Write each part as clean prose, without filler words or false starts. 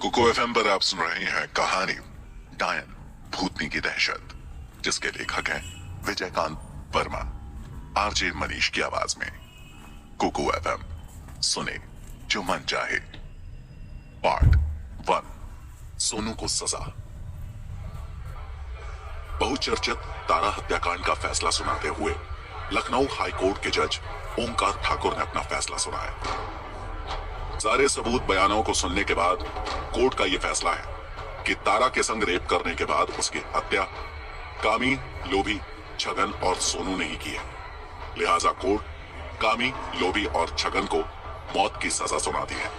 कुको FM पर आप सुन रहे हैं कहानी डायन भूतनी की दहशत, जिसके लेखक हैं विजयकांत वर्मा। आरजे मनीष की आवाज में कुको एफएम सुने जो मन चाहे। पार्ट 1, सोनू को सजा। बहुचर्चित तारा हत्याकांड का फैसला सुनाते हुए लखनऊ हाईकोर्ट के जज ओमकार ठाकुर ने अपना फैसला सुनाया। सारे सबूत बयानों को सुनने के बाद कोर्ट का यह फैसला है कि तारा के संग रेप करने के बाद उसकी हत्या कामी, लोभी, छगन और सोनू ने ही की है। लिहाजा कोर्ट कामी, लोभी और छगन को मौत की सजा सुनाती है।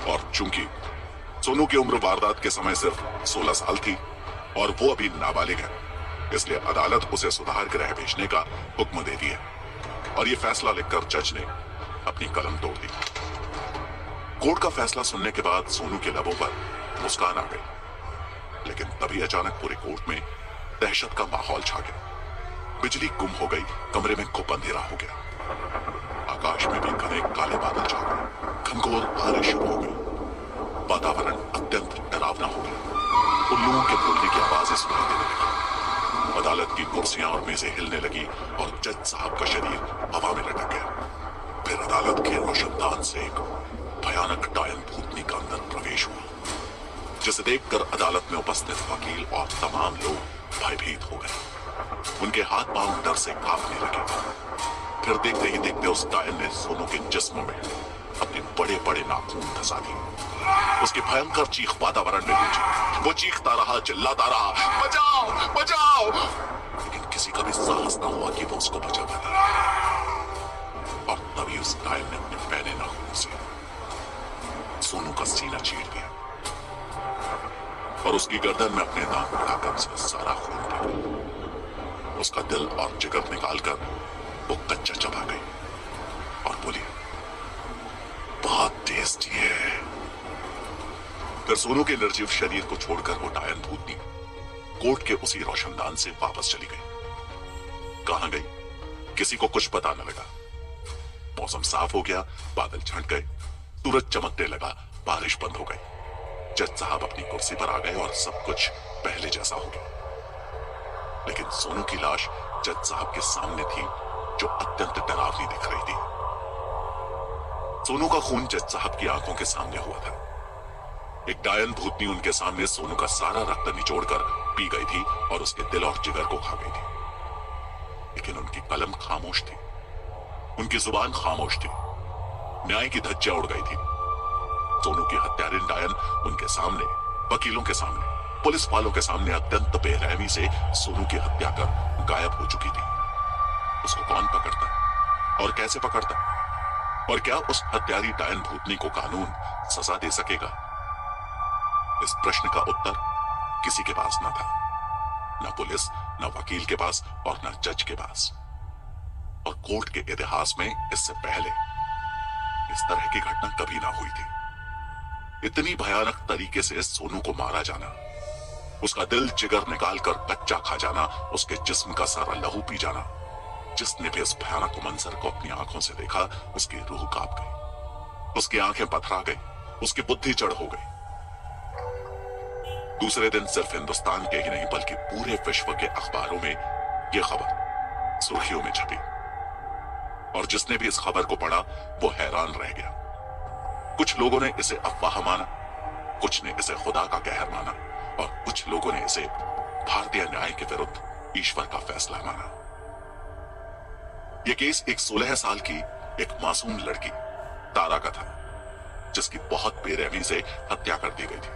और चूंकि सोनू की उम्र वारदात के समय सिर्फ 16 साल थी और वो अभी नाबालिग है, इसलिए अदालत उसे सुधार गृह भेजने का हुक्म देती है। और ये फैसला लिखकर जज ने अपनी कलम तोड़ दी। कोर्ट का फैसला सुनने के बाद सोनू के लबों पर मुस्कान आ गई, लेकिन तभी अचानक पूरे कोर्ट में दहशत का माहौल छा गया। बिजली गुम हो गई, कमरे में घुप अंधेरा हो गया। आकाश में भी घने काले बादल छा गए, घनघोर बारिश शुरू हो गई। वातावरण अत्यंत डरावना हो गया। उल्लुओं के बोलने की आवाजें सुनाई देने लगी। अदालत की कुर्सियां और मेजें हिलने लगी और जज साहब का शरीर हवा में लटक गया। फिर अदालत के रोशनदान से एक भयानक डायन भूतनी का अंदर प्रवेश हुआ, जिसे देखकर अदालत में उपस्थित वकील और तमाम लोग भयभीत हो गए। उनके हाथ पांव डर से कांपने लगे। फिर देखते ही देखते उस डायन ने सोनू के जिस्म में अपने बड़े बड़े नाखून धंसा दिए। उसकी भयंकर चीख वातावरण में गूंजी। वो चीखता रहा, चिल्लाता रहा, बचाओ बचाओ, लेकिन किसी का भी साहस न हुआ कि वो उसको बचा पाए। और तभी उस डायन ने अपने पहले नाखून से सोनू का सीना चीर दिया और उसकी गर्दन में अपने दांत बढ़ाकर उसका सारा खून पी। उसका दिल और जिगर निकालकर वो कच्चा चबा गई और बोली, बहुत टेस्टी है। फिर सोनू के निर्जीव शरीर को छोड़कर वो डायन भूतनी कोर्ट के उसी रोशनदान से वापस चली गई। कहां गई किसी को कुछ पता न लगा। मौसम साफ हो गया, बादल छंट गए, सूरज चमकने लगा, बारिश बंद हो गई। जज साहब अपनी कुर्सी पर आ गए और सब कुछ पहले जैसा हो गया। लेकिन सोनू की लाश जज साहब के सामने थी, जो अत्यंत डरावनी दिख रही थी। सोनू का खून जज साहब की आंखों के सामने हुआ था। एक डायन भूतनी उनके सामने सोनू का सारा रक्त निचोड़कर पी गई थी और उसके दिल और जिगर को खा गई थी। लेकिन उनकी कलम खामोश थी, उनकी जुबान खामोश थी। न्याय की धज्जियां उड़ गई थी। सोनू की हत्यारिन डायन उनके सामने, वकीलों के सामने, पुलिस वालों के सामने अत्यंत बेरहमी से सोनू की हत्या कर गायब हो चुकी थी। उसको कौन पकड़ता और कैसे पकड़ता? और क्या उस हत्यारी डायन भूतनी को कानून सजा दे सकेगा? इस प्रश्न का उत्तर किसी के पास न था, न पुलिस, न वकील के पास और न जज के पास। और कोर्ट के इतिहास में इससे पहले इस तरह की घटना कभी ना हुई थी। इतनी भयानक तरीके से सोनू को मारा जाना, उसका दिल जिगर निकालकर कच्चा खा जाना, उसके जिस्म का सारा लहू पी जाना। जिसने भी इस भयानक मंजर को अपनी आंखों से देखा, उसकी रूह कांप गई, उसकी आंखें पथरा गई, उसकी बुद्धि जड़ हो गई। दूसरे दिन सिर्फ हिंदुस्तान के ही नहीं बल्कि पूरे विश्व के अखबारों में यह खबर सुर्खियों में छपी। और जिसने भी इस खबर को पढ़ा वो हैरान रह गया। कुछ लोगों ने इसे अफवाह माना, कुछ ने इसे खुदा का कहर माना और कुछ लोगों ने इसे भारतीय न्याय के विरुद्ध ईश्वर का फैसला माना। यह केस एक 16 साल की एक मासूम लड़की तारा का था, जिसकी बहुत बेरहमी से हत्या कर दी गई थी।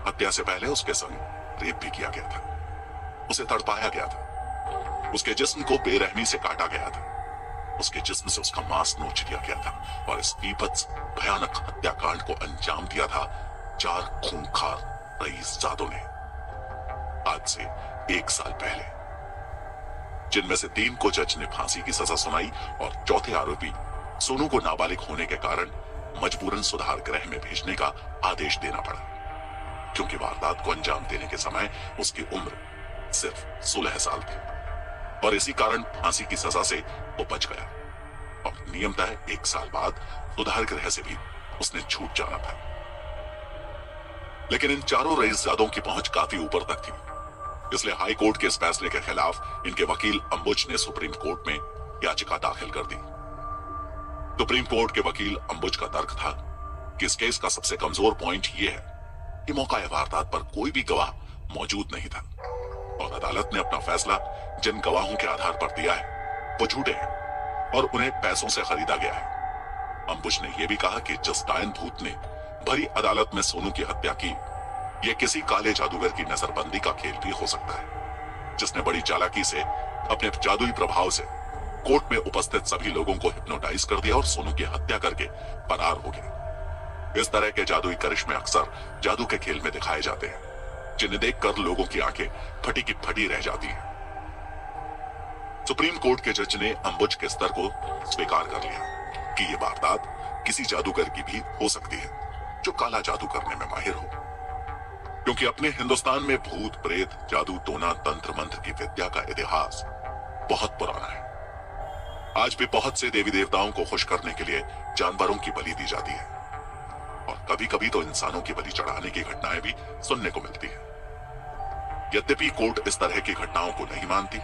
हत्या से पहले उसके संग रेप भी किया गया था। उसे तड़पाया गया था, उसके जिस्म को बेरहमी से काटा गया था, उसके जिस्म से उसका मांस नोच लिया गया था और इस बीभत्स भयानक हत्याकांड को अंजाम दिया था 4 खूंखार रईसजादों ने। आज से 1 साल पहले, जिनमें से 3 को जज ने फांसी की सजा सुनाई और चौथे आरोपी सोनू को नाबालिग होने के कारण मजबूरन सुधार गृह में भेजने का आदेश देना पड़ा, क्योंकि वारदात को अंजाम देने के समय उसकी उम्र सिर्फ 16 साल थी। और इसी कारण फांसी की सजा से वो बच गया और नियमतः 1 साल बाद सुधार गृह से भी उसने छूट जाना था। लेकिन इन चारों रईसजादों की पहुंच काफी ऊपर तक थी, इसलिए हाई कोर्ट के इस फैसले के खिलाफ इनके वकील अंबुज ने सुप्रीम कोर्ट में याचिका दाखिल कर दी। सुप्रीम कोर्ट के वकील अंबुज का तर्क था कि इस केस का सबसे कमजोर पॉइंट यह है कि मौका वारदात पर कोई भी गवाह मौजूद नहीं था और अदालत ने अपना फैसला जिन गवाहों के आधार पर दिया है वो झूठे हैं और उन्हें पैसों से खरीदा गया है। अंबुज ने यह भी कहा कि जिस डायन भूत ने भरी अदालत में सोनू की हत्या की, यह किसी काले जादूगर की नजरबंदी का खेल भी हो सकता है, जिसने बड़ी चालाकी से अपने जादुई प्रभाव से कोर्ट में उपस्थित सभी लोगों को हिप्नोटाइज कर दिया और सोनू की हत्या करके फरार हो गया। इस तरह के जादुई करिश्मे अक्सर जादू के खेल में दिखाए जाते हैं, जिन्हें देखकर लोगों की आंखें फटी की फटी रह जाती हैं। सुप्रीम कोर्ट के जज ने अंबुज के स्तर को स्वीकार कर लिया कि यह वारदात किसी जादूगर की भी हो सकती है जो काला जादू करने में माहिर हो, क्योंकि अपने हिंदुस्तान में भूत प्रेत जादू टोना तंत्र मंत्र की विद्या का इतिहास बहुत पुराना है। आज भी बहुत से देवी देवताओं को खुश करने के लिए जानवरों की बलि दी जाती है और कभी कभी तो इंसानों की बलि चढ़ाने की घटनाएं भी सुनने को मिलती है। यद्यपि कोर्ट इस तरह की घटनाओं को नहीं मानती,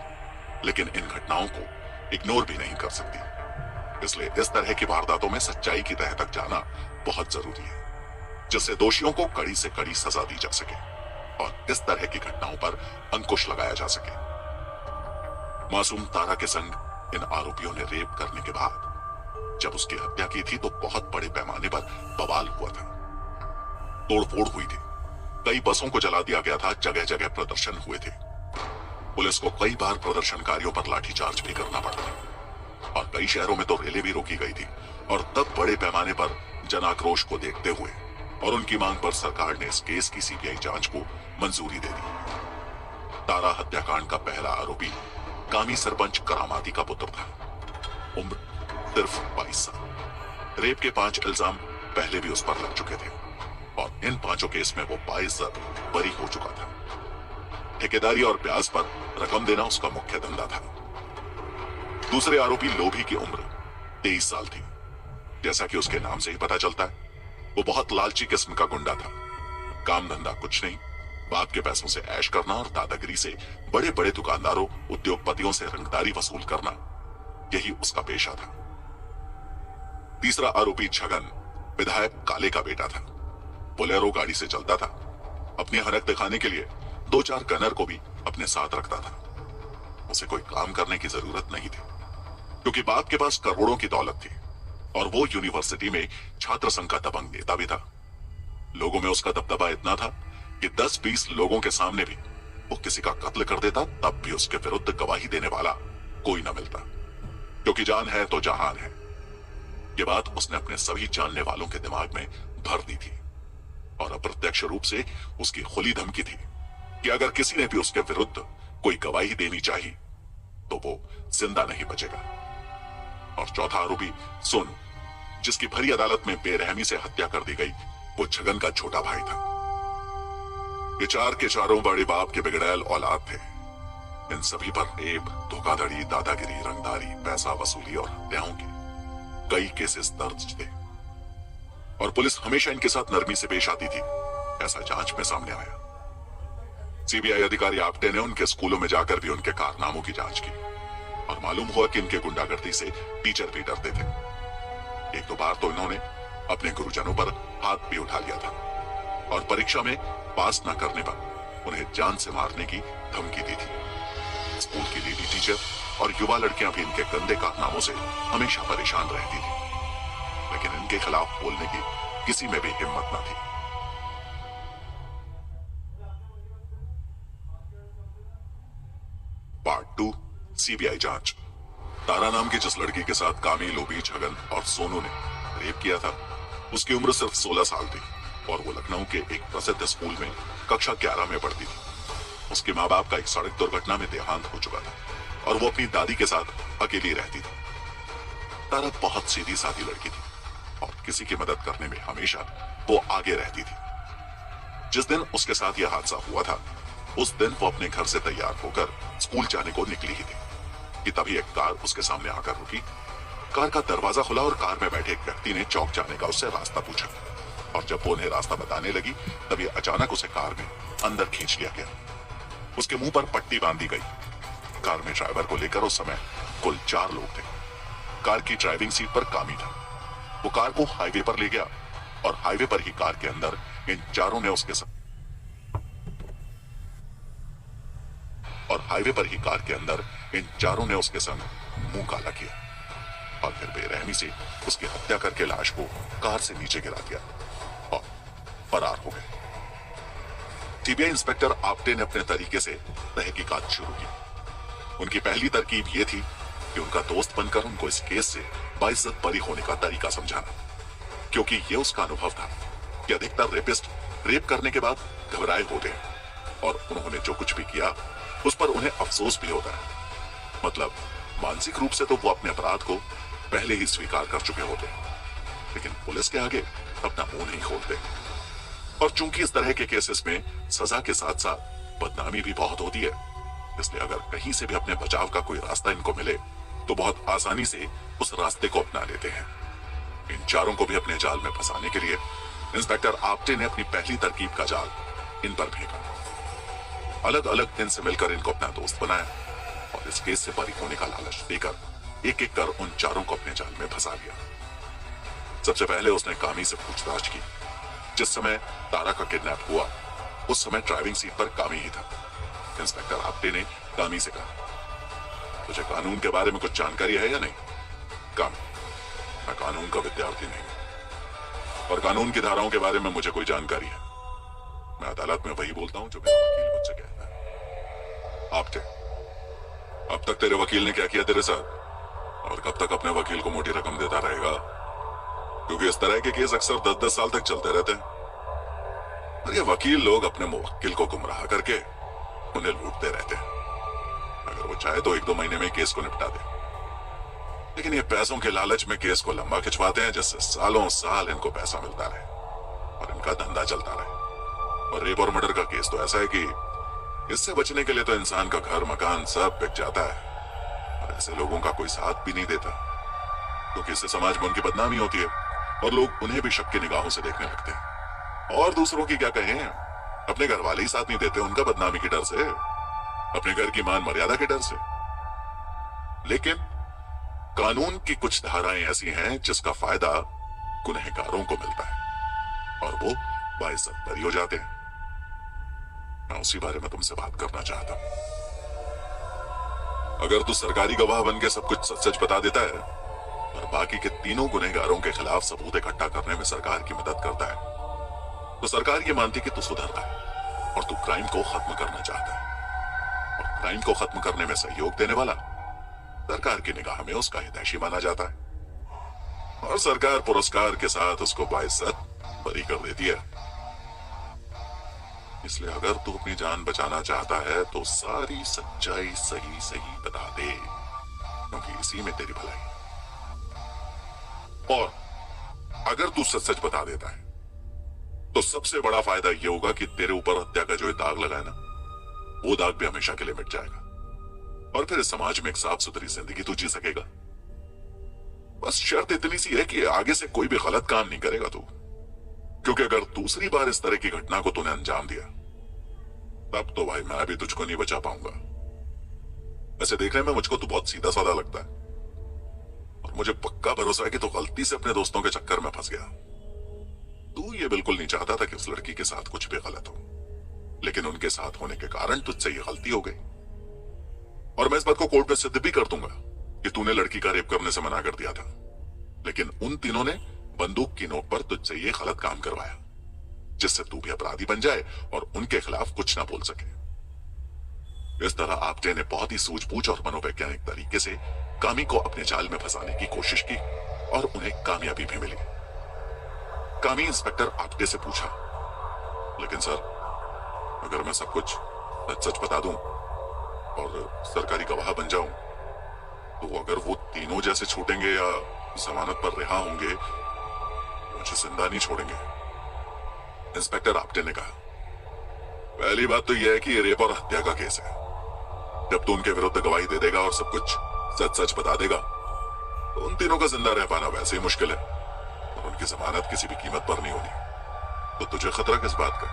लेकिन इन घटनाओं को इग्नोर भी नहीं कर सकती, इसलिए इस तरह की वारदातों में सच्चाई की तह तक जाना बहुत जरूरी है, जिससे दोषियों को कड़ी से कड़ी सजा दी जा सके और इस तरह की घटनाओं पर अंकुश लगाया जा सके। मासूम तारा के संग इन आरोपियों ने रेप करने के बाद जब उसकी हत्या की थी तो बहुत बड़े पैमाने पर बवाल हुआ था, तोड़फोड़ हुई थी, कई बसों को जला दिया गया था, जगह जगह प्रदर्शन हुए थे, पुलिस को कई बार प्रदर्शनकारियों पर लाठीचार्ज भी करना पड़ा और कई शहरों में तो रेलें भी रोकी गई थी। और तब बड़े पैमाने पर जन आक्रोश को देखते हुए और उनकी मांग पर सरकार ने इस केस की सीबीआई जांच को मंजूरी दे दी। तारा हत्याकांड का पहला आरोपी कामी सरपंच करामाती का पुत्र था, उम्र सिर्फ 22 साल। रेप के 5 इल्जाम पहले भी उस पर लग चुके थे और इन 5 केस में वो 22 बरी हो चुका था। ठेकेदारी और ब्याज पर रकम देना उसका मुख्य धंधा था। दूसरे आरोपी लोभी की उम्र 23 साल थी। जैसा कि उसके नाम से ही पता चलता है, वो बहुत लालची किस्म का गुंडा था। काम धंधा कुछ नहीं, बाप के पैसों से ऐश करना और दादागिरी से बड़े बड़े दुकानदारों उद्योगपतियों से रंगदारी वसूल करना, यही उसका पेशा था। तीसरा आरोपी छगन विधायक काले का बेटा था। बोलेरो गाड़ी से चलता था। अपनी हरकत दिखाने के लिए 2-4 गनर को भी अपने साथ रखता था। उसे कोई काम करने की जरूरत नहीं थी, क्योंकि बाप के पास करोड़ों की दौलत थी और वो यूनिवर्सिटी में छात्र संघ का दबंग नेता भी था। लोगों में उसका दबदबा इतना था कि 10-20 लोगों के सामने भी वो किसी का कत्ल कर देता, तब भी उसके विरुद्ध गवाही देने वाला कोई न मिलता, क्योंकि जान है तो जहान है। ये बात उसने अपने सभी जानने वालों के दिमाग में भर दी थी और अप्रत्यक्ष रूप से उसकी खुली धमकी थी कि अगर किसी ने भी उसके विरुद्ध कोई गवाही देनी चाहिए तो वो जिंदा नहीं बचेगा। और चौथा आरोपी सोनू, जिसकी भरी अदालत में बेरहमी से हत्या कर दी गई, वो छगन का छोटा भाई था। ये 4 के चारों बड़े बाप के बिगड़ैल औलाद थे। इन सभी पर रेप, धोखाधड़ी, दादागिरी, रंगदारी, पैसा वसूली और हत्याओं के कई केसेस दर्ज थे और पुलिस हमेशा इनके साथ नरमी से पेश आती थी, ऐसा जांच में सामने आया। सीबीआई अधिकारी आप्टे ने उनके स्कूलों में जाकर भी उनके कारनामों की जांच की और मालूम हुआ कि इनके गुंडागर्दी से टीचर भी डरते थे। 1-2 बार तो इन्होंने अपने गुरुजनों पर हाथ भी उठा लिया था और परीक्षा में पास न करने पर उन्हें जान से मारने की धमकी दी थी। स्कूल की लेडी टीचर और युवा लड़कियां भी इनके गंदे कारनामों से हमेशा परेशान रहती थी, लेकिन इनके खिलाफ बोलने की किसी में भी हिम्मत न थी। पार्ट 2, सीबीआई जांच। तारा नाम की जिस लड़की के साथ कामी, लोभी, छगन और सोनू ने रेप किया था, उसकी उम्र सिर्फ 16 साल थी और वो लखनऊ के एक प्रसिद्ध स्कूल में कक्षा 11 में पढ़ती थी। उसके माँ बाप का एक सड़क दुर्घटना में देहांत हो चुका था और वो अपनी दादी के साथ अकेली रहती थी। तारा बहुत सीधी सादी लड़की थी और किसी की मदद करने में हमेशा वो आगे रहती थी। जिस दिन उसके साथ यह हादसा हुआ था, उस दिन वो अपने घर से तैयार होकर स्कूल जाने को निकली ही थी कि तभी एक कार उसके सामने आकर रुकी। कार का दरवाजा खुला और कार में बैठे एक व्यक्ति ने चौक जाने का उससे रास्ता पूछा। और जब वो उन्हें रास्ता बताने लगी तभी अचानक उसे कार में अंदर खींच लिया गया। उसके मुंह पर पट्टी बांधी गई। कार में ड्राइवर को लेकर उस समय कुल 4 लोग थे। कार की ड्राइविंग सीट पर कामी था। वो कार को हाईवे पर ले गया और हाईवे पर ही कार के अंदर इन चारों ने उसके संग मुंह काला किया और फिर बेरहमी से उसकी हत्या करके लाश को कार से नीचे गिरा दिया और फरार हो गए। सीबीआई इंस्पेक्टर आप्टे ने अपने तरीके से तहकीकात शुरू की। उनकी पहली तरकीब यह थी कि उनका दोस्त बनकर उनको इस केस से बाइज्जत बरी होने का तरीका समझाना, क्योंकि यह उसका अनुभव था कि अधिकतर रेपिस्ट रेप करने के बाद घबराए होते हैं और उन्होंने जो कुछ भी किया उस पर उन्हें अफसोस भी होता है। मतलब मानसिक रूप से तो वो अपने अपराध को पहले ही स्वीकार कर चुके होते हैं, लेकिन पुलिस के आगे अपना मुंह नहीं खोलते। और चूंकि इस तरह के केसेस में सजा के साथ साथ बदनामी भी बहुत होती है, इसलिए अगर कहीं से भी अपने बचाव का कोई रास्ता इनको मिले तो बहुत आसानी से उस रास्ते को अपना लेते हैं। इन चारों को भी अपने जाल में फंसाने के लिए इंस्पेक्टर आप्टे ने अपनी पहली तरकीब का जाल इन पर फेंका। अलग अलग दिन से मिलकर इनको अपना दोस्त बनाया और इस केस से बरी होने का लालच देकर एक एक कर उन चारों को अपने जाल में फंसा लिया। सबसे पहले उसने कामी से पूछताछ की। जिस समय तारा का किडनैप हुआ उस समय ड्राइविंग सीट पर कामी ही था। इंस्पेक्टर आप्टे ने कामी से कहा, तुझे कानून के बारे में कुछ जानकारी है या नहीं? कामी, मैं कानून का विद्यार्थी नहीं और कानून की धाराओं के बारे में मुझे कोई जानकारी है। मैं अदालत में वही बोलता हूं जो मेरा वकील मुझसे कहता है। आप्टे, अब तक तेरे वकील ने क्या किया तेरे साथ और कब तक अपने वकील को मोटी रकम देता रहेगा? क्योंकि इस तरह के केस अक्सर 10-10 साल तक चलते रहते हैं और ये वकील लोग अपने मुवक्किल को गुमराह करके उन्हें लूटते रहते हैं। अगर वो चाहे तो 1-2 महीने में केस को निपटा दे, लेकिन ये पैसों के लालच में केस को लंबा खिंचवाते हैं जिससे सालों साल इनको पैसा मिलता रहे और इनका धंधा चलता रहे। और रेप और मर्डर का केस तो ऐसा है कि इससे बचने के लिए तो इंसान का घर मकान सब बिक जाता है और ऐसे लोगों का कोई साथ भी नहीं देता, क्योंकि इससे समाज में उनकी बदनामी होती है और लोग उन्हें भी शक की निगाहों से देखने लगते हैं। और दूसरों की क्या कहें, अपने घर वाले ही साथ नहीं देते उनका बदनामी के डर से, अपने घर की मान मर्यादा के डर से। लेकिन कानून की कुछ धाराएं ऐसी हैं जिसका फायदा गुनहगारों को मिलता है और वो बाइज्जत बरी हो जाते हैं। मैं उसी बारे में तुमसे बात करना चाहता हूं। अगर तू सरकारी गवाह बन के सब कुछ सच सच बता देता है और बाकी के तीनों गुनहगारों के खिलाफ सबूत इकट्ठा करने में सरकार की मदद करता है तो सरकार ये मानती कि तू सुधर रहा है और तू क्राइम को खत्म करना चाहता है। और क्राइम को खत्म करने में सहयोग देने वाला सरकार की निगाह में उसका हितैषी माना जाता है और सरकार पुरस्कार के साथ उसको बाइज्जत बरी कर देती है। इसलिए अगर तू अपनी जान बचाना चाहता है तो सारी सच्चाई सही सही बता दे, क्योंकि इसी में तेरी भलाई है। और अगर तू सच सच बता देता है तो सबसे बड़ा फायदा यह होगा कि तेरे ऊपर हत्या का जो दाग लगा है ना, वो दाग भी हमेशा के लिए मिट जाएगा और फिर समाज में एक साफ सुथरी जिंदगी तू जी सकेगा। बस शर्त इतनी सी है कि आगे से कोई भी गलत काम नहीं करेगा तू, क्योंकि अगर दूसरी बार इस तरह की घटना को तूने अंजाम दिया तब तो भाई मैं भी तुझको नहीं बचा पाऊंगा। वैसे देखने में मुझको तू बहुत सीधा साधा लगता है और मुझे पक्का भरोसा है कि तू गलती से अपने दोस्तों के चक्कर में फंस गया। तू ये बिल्कुल नहीं चाहता था कि उस लड़की के साथ कुछ भी गलत हो, लेकिन उनके साथ होने के कारण तुझसे ये गलती हो गई। और मैं इस बात को कोर्ट में सिद्ध भी कर दूंगा कि तूने लड़की का रेप करने से मना कर दिया था, लेकिन उन तीनों ने बंदूक की नोक पर तुझसे ये गलत काम करवाया जिससे तू भी अपराधी बन जाए और उनके खिलाफ कुछ ना बोल सके। इस तरह आप्टे ने बहुत ही सूझबूझ और मनोवैज्ञानिक तरीके से कामी को अपने जाल में फंसाने की कोशिश की और उन्हें कामयाबी भी मिली। कामी इंस्पेक्टर आप्टे से पूछा, लेकिन सर अगर मैं सब कुछ सच सच बता दूं और सरकारी गवाह बन जाऊं तो अगर वो तीनों जैसे छूटेंगे या जमानत पर रिहा होंगे, मुझे जिंदा नहीं छोड़ेंगे। इंस्पेक्टर आप्टे ने कहा, पहली बात तो यह है कि ये रेप और हत्या का केस है। जब तू उनके विरुद्ध गवाही दे देगा और सब कुछ सच सच बता देगा तो उन तीनों का जिंदा रह पाना वैसे ही मुश्किल है और उनकी जमानत किसी भी कीमत पर नहीं होनी। तो तुझे खतरा किस बात का?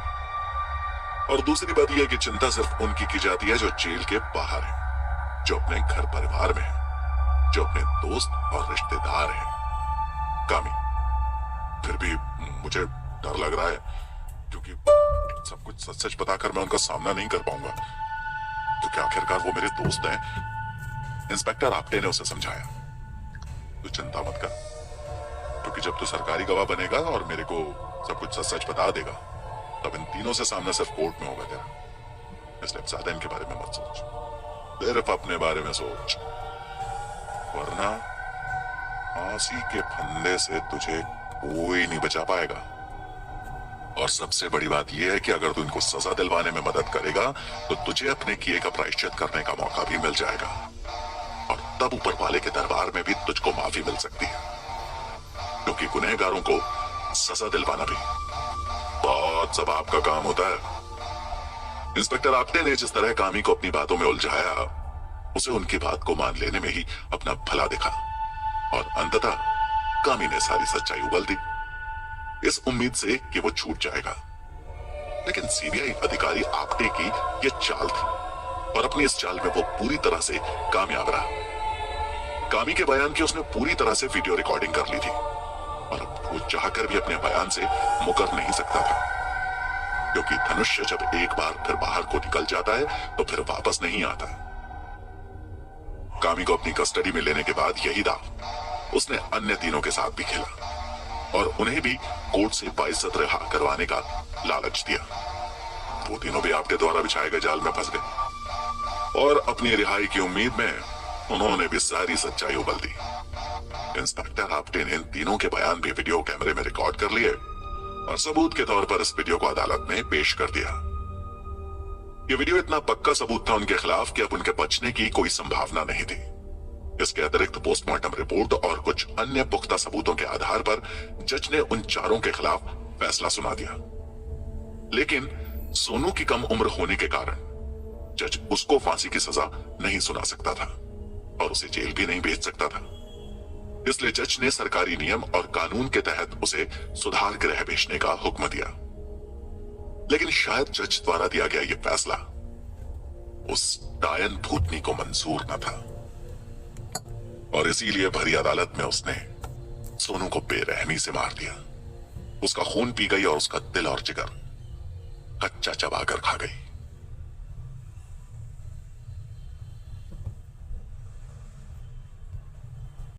और दूसरी बात यह है कि चिंता सिर्फ उनकी की जाती है जो जेल के बाहर है, जो अपने घर परिवार में है, जो अपने दोस्त और रिश्तेदार हैं। कामी, फिर भी मुझे डर लग रहा है, क्योंकि सब कुछ सच सच बताकर मैं उनका सामना नहीं कर पाऊंगा, क्योंकि आखिरकार वो मेरे दोस्त हैं। इंस्पेक्टर आप्टे ने उसे समझाया, तू चिंता मत कर, क्योंकि जब तू सरकारी गवाह बनेगा और मेरे को सब कुछ सच सच बता देगा, तब इन तीनों से सामना सिर्फ कोर्ट में होगा तेरा। इसलिए ज्यादा इनके बारे में मत सोच, सिर्फ अपने बारे में सोच, वरना फांसी के फंदे से तुझे कोई नहीं बचा पाएगा। और सबसे बड़ी बात यह है कि अगर तू इनको सजा दिलवाने में मदद करेगा तो तुझे अपने किए का प्रायश्चित करने का मौका भी मिल जाएगा, और तब ऊपर वाले के दरबार में भी तुझको माफी मिल सकती है, क्योंकि गुनहगारों को सजा दिलवाना भी बहुत सवाब का काम होता है। इंस्पेक्टर आप्टे ने जिस तरह कामी को अपनी बातों में उलझाया, उसे उनकी बात को मान लेने में ही अपना भला दिखा, और अंततः कामी ने सारी सच्चाई उगल दी, इस उम्मीद से कि वो छूट जाएगा। लेकिन सीबीआई अधिकारी आप्टे की यह चाल थी, और अपनी इस चाल में वो पूरी तरह से कामयाब रहा। कामी के बयान की उसने पूरी तरह से वीडियो रिकॉर्डिंग कर ली थी, और अब वो चाहकर भी अपने बयान से मुकर नहीं सकता था, क्योंकि धनुष्य जब एक बार फिर बाहर को निकल जाता है तो फिर वापस नहीं आता। कामी को अपनी कस्टडी में लेने के बाद यही दांव उसने अन्य तीनों के साथ भी खेला, और उन्हें भी कोर्ट से 22 सत्र रिहा करवाने का लालच दिया। वो तीनों भी आपके द्वारा बिछाए गए जाल में फंस गए, और अपनी रिहाई की उम्मीद में उन्होंने भी सारी सच्चाई उगल दी। इंस्पेक्टर आप्टे ने इन तीनों के बयान भी वीडियो कैमरे में रिकॉर्ड कर लिए, और सबूत के तौर पर इस वीडियो को अदालत में पेश कर दिया। यह वीडियो इतना पक्का सबूत था उनके खिलाफ कि अब उनके बचने की कोई संभावना नहीं थी। इसके अतिरिक्त पोस्टमार्टम रिपोर्ट और कुछ अन्य पुख्ता सबूतों के आधार पर जज ने उन चारों के खिलाफ फैसला सुना दिया। लेकिन सोनू की कम उम्र होने के कारण जज उसको फांसी की सजा नहीं सुना सकता था, और उसे जेल भी नहीं भेज सकता था। इसलिए जज ने सरकारी नियम और कानून के तहत उसे सुधार गृह भेजने का हुक्म दिया। लेकिन शायद जज द्वारा दिया गया यह फैसला उस डायन भूतनी को मंजूर न था, और इसीलिए भरी अदालत में उसने सोनू को बेरहमी से मार दिया। उसका खून पी गई और उसका दिल और जिगर कच्चा चबाकर खा गई।